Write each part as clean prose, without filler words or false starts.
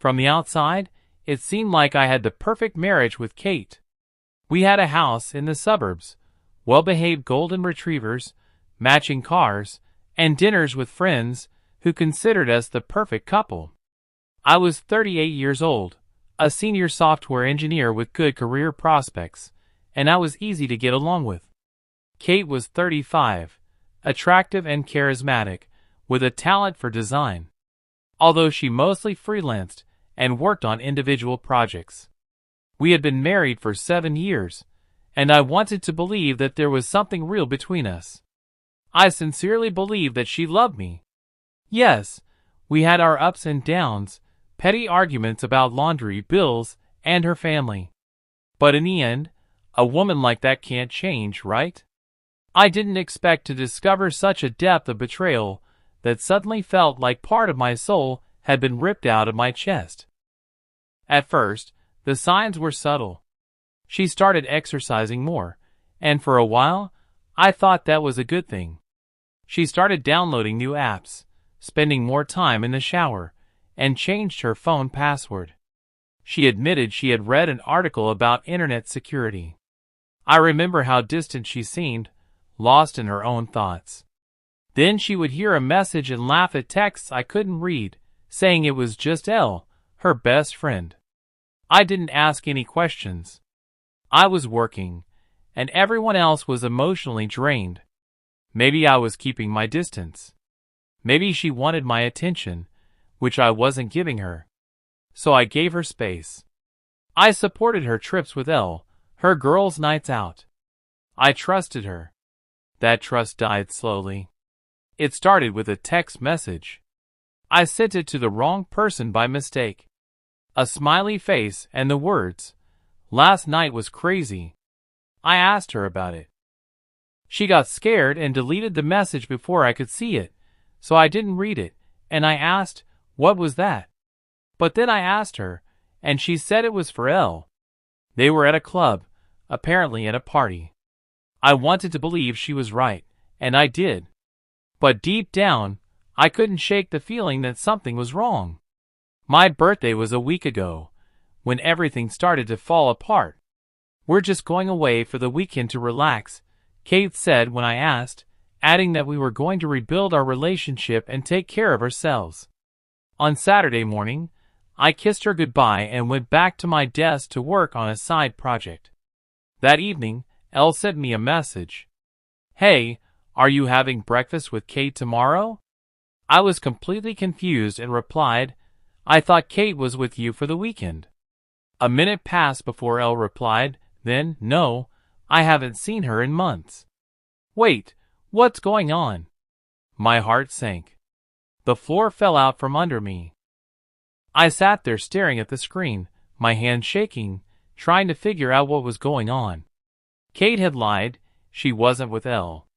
From the outside, it seemed like I had the perfect marriage with Kate. We had a house in the suburbs, well-behaved golden retrievers, matching cars, and dinners with friends who considered us the perfect couple. I was 38 years old, a senior software engineer with good career prospects, and I was easy to get along with. Kate was 35, attractive and charismatic, with a talent for design. Although she mostly freelanced and worked on individual projects. We had been married for 7 years, and I wanted to believe that there was something real between us. I sincerely believed that she loved me. Yes, we had our ups and downs, petty arguments about laundry, bills, and her family. But in the end, a woman like that can't change, right? I didn't expect to discover such a depth of betrayal that suddenly felt like part of my soul had been ripped out of my chest. At first, the signs were subtle. She started exercising more, and for a while, I thought that was a good thing. She started downloading new apps, spending more time in the shower, and changed her phone password. She admitted she had read an article about internet security. I remember how distant she seemed, lost in her own thoughts. Then she would hear a message and laugh at texts I couldn't read, saying it was just Elle, her best friend. I didn't ask any questions. I was working, and everyone else was emotionally drained. Maybe I was keeping my distance. Maybe she wanted my attention, which I wasn't giving her. So I gave her space. I supported her trips with Elle, her girls' nights out. I trusted her. That trust died slowly. It started with a text message. I sent it to the wrong person by mistake. A smiley face and the words, "Last night was crazy." I asked her about it. She got scared and deleted the message before I could see it, so I didn't read it, and I asked, "What was that?" But then I asked her, and she said it was for Elle. They were at a club, apparently at a party. I wanted to believe she was right, and I did. But deep down, I couldn't shake the feeling that something was wrong. My birthday was a week ago, when everything started to fall apart. "We're just going away for the weekend to relax," Kate said when I asked, adding that we were going to rebuild our relationship and take care of ourselves. On Saturday morning, I kissed her goodbye and went back to my desk to work on a side project. That evening, Elle sent me a message. "Hey, are you having breakfast with Kate tomorrow?" I was completely confused and replied, "I thought Kate was with you for the weekend." A minute passed before Elle replied, then, "No, I haven't seen her in months." Wait, what's going on? My heart sank. The floor fell out from under me. I sat there staring at the screen, my hands shaking, trying to figure out what was going on. Kate had lied, she wasn't with Elle.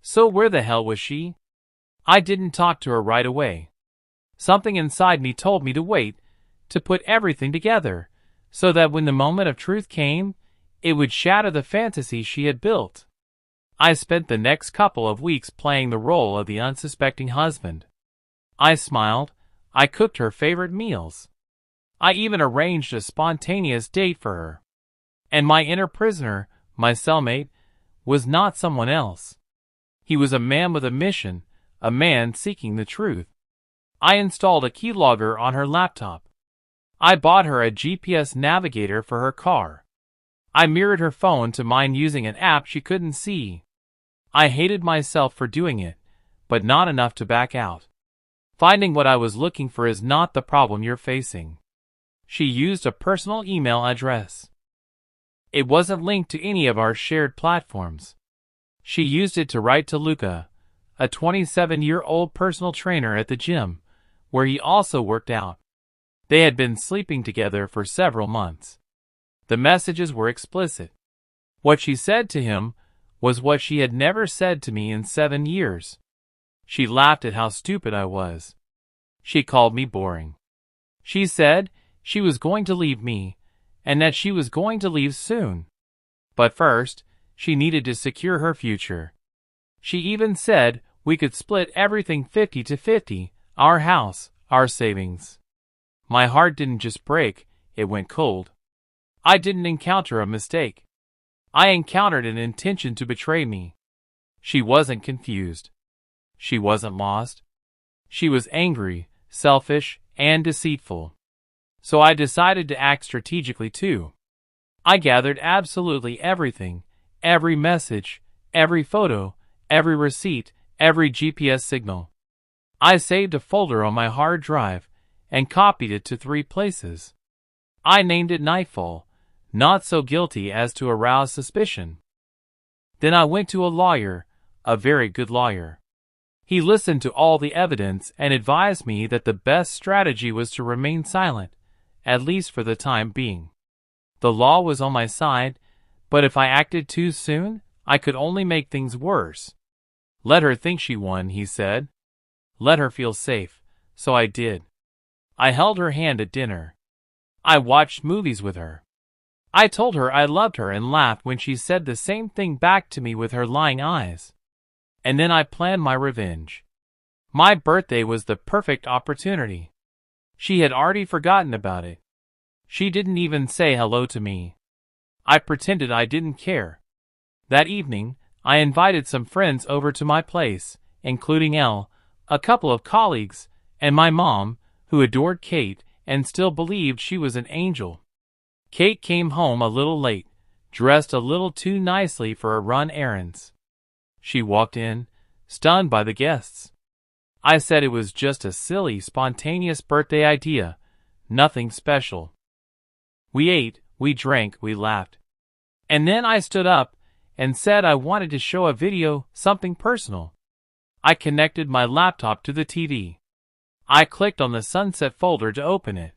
So where the hell was she? I didn't talk to her right away. Something inside me told me to wait, to put everything together, so that when the moment of truth came, it would shatter the fantasy she had built. I spent the next couple of weeks playing the role of the unsuspecting husband. I smiled, I cooked her favorite meals. I even arranged a spontaneous date for her. And my inner prisoner, my cellmate, was not someone else. He was a man with a mission, a man seeking the truth. I installed a keylogger on her laptop. I bought her a GPS navigator for her car. I mirrored her phone to mine using an app she couldn't see. I hated myself for doing it, but not enough to back out. Finding what I was looking for is not the problem you're facing. She used a personal email address. It wasn't linked to any of our shared platforms. She used it to write to Luca, a 27-year-old personal trainer at the gym, where he also worked out. They had been sleeping together for several months. The messages were explicit. What she said to him was what she had never said to me in 7 years. She laughed at how stupid I was. She called me boring. She said she was going to leave me, and that she was going to leave soon. But first, she needed to secure her future. She even said we could split everything 50-50, our house, our savings. My heart didn't just break, it went cold. I didn't encounter a mistake. I encountered an intention to betray me. She wasn't confused. She wasn't lost. She was angry, selfish, and deceitful. So I decided to act strategically too. I gathered absolutely everything, every message, every photo, every receipt, every GPS signal. I saved a folder on my hard drive and copied it to 3 places. I named it Nightfall, not so guilty as to arouse suspicion. Then I went to a lawyer, a very good lawyer. He listened to all the evidence and advised me that the best strategy was to remain silent, at least for the time being. The law was on my side, but if I acted too soon, I could only make things worse. Let her think she won, he said. Let her feel safe, so I did. I held her hand at dinner. I watched movies with her. I told her I loved her and laughed when she said the same thing back to me with her lying eyes. And then I planned my revenge. My birthday was the perfect opportunity. She had already forgotten about it. She didn't even say hello to me. I pretended I didn't care. That evening, I invited some friends over to my place, including Elle, a couple of colleagues, and my mom, who adored Kate and still believed she was an angel. Kate came home a little late, dressed a little too nicely for her run errands. She walked in, stunned by the guests. I said it was just a silly, spontaneous birthday idea, nothing special. We ate, we drank, we laughed. And then I stood up and said I wanted to show a video, something personal. I connected my laptop to the TV. I clicked on the Sunset folder to open it.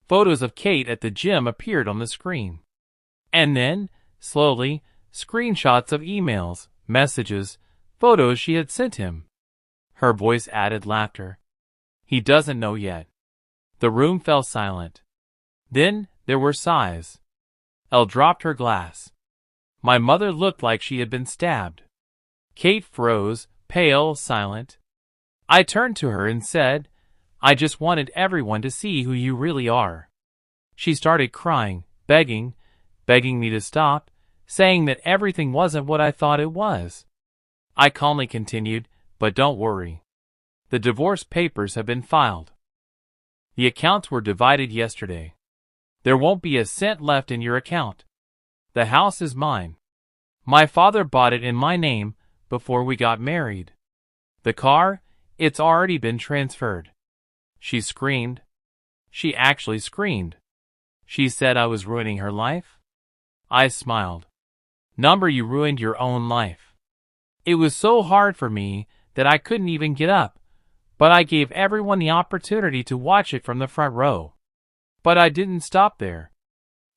Photos of Kate at the gym appeared on the screen. And then, slowly, screenshots of emails, messages, photos she had sent him. Her voice added laughter. He doesn't know yet. The room fell silent. Then there were sighs. Elle dropped her glass. My mother looked like she had been stabbed. Kate froze, pale, silent. I turned to her and said, I just wanted everyone to see who you really are. She started crying, begging me to stop, saying that everything wasn't what I thought it was. I calmly continued, but don't worry. The divorce papers have been filed. The accounts were divided yesterday. There won't be a cent left in your account. The house is mine. My father bought it in my name before we got married. The car, it's already been transferred. She screamed. She actually screamed. She said I was ruining her life. I smiled. Number, you ruined your own life. It was so hard for me that I couldn't even get up, but I gave everyone the opportunity to watch it from the front row. But I didn't stop there.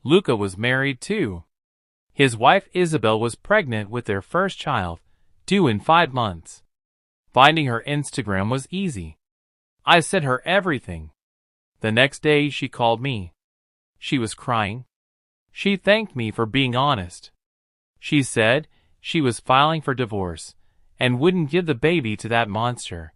Luca was married too. His wife Isabel was pregnant with their first child, due in 5 months. Finding her Instagram was easy. I sent her everything. The next day she called me. She was crying. She thanked me for being honest. She said she was filing for divorce and wouldn't give the baby to that monster.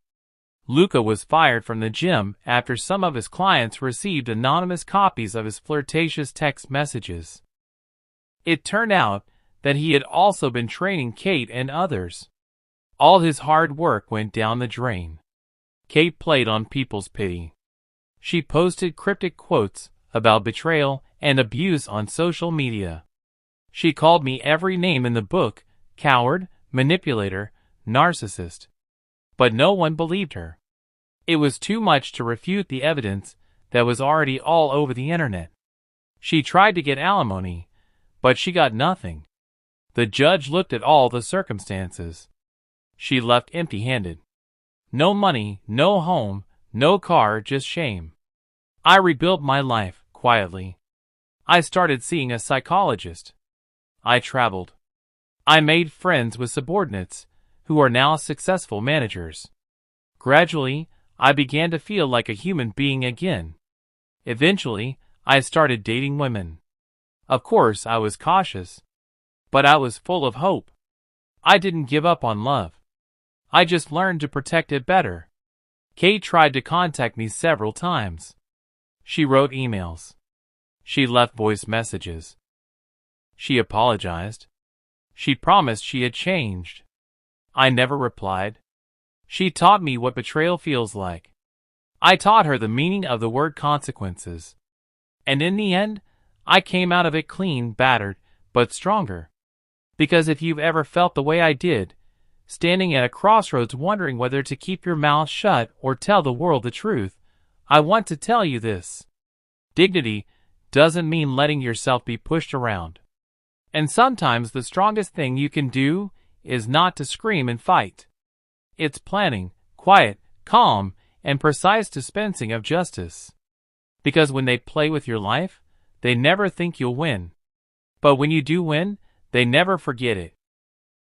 Luca was fired from the gym after some of his clients received anonymous copies of his flirtatious text messages. It turned out that he had also been training Kate and others. All his hard work went down the drain. Kate played on people's pity. She posted cryptic quotes about betrayal and abuse on social media. She called me every name in the book: coward, manipulator, narcissist. But no one believed her. It was too much to refute the evidence that was already all over the internet. She tried to get alimony, but she got nothing. The judge looked at all the circumstances. She left empty-handed. No money, no home, no car, just shame. I rebuilt my life, quietly. I started seeing a psychologist. I traveled. I made friends with subordinates, who are now successful managers. Gradually, I began to feel like a human being again. Eventually, I started dating women. Of course, I was cautious. But I was full of hope. I didn't give up on love. I just learned to protect it better. Kate tried to contact me several times. She wrote emails. She left voice messages. She apologized. She promised she had changed. I never replied. She taught me what betrayal feels like. I taught her the meaning of the word consequences. And in the end, I came out of it clean, battered, but stronger. Because if you've ever felt the way I did, standing at a crossroads wondering whether to keep your mouth shut or tell the world the truth, I want to tell you this. Dignity doesn't mean letting yourself be pushed around. And sometimes the strongest thing you can do is not to scream and fight. It's planning, quiet, calm, and precise dispensing of justice. Because when they play with your life, they never think you'll win. But when you do win, they never forget it.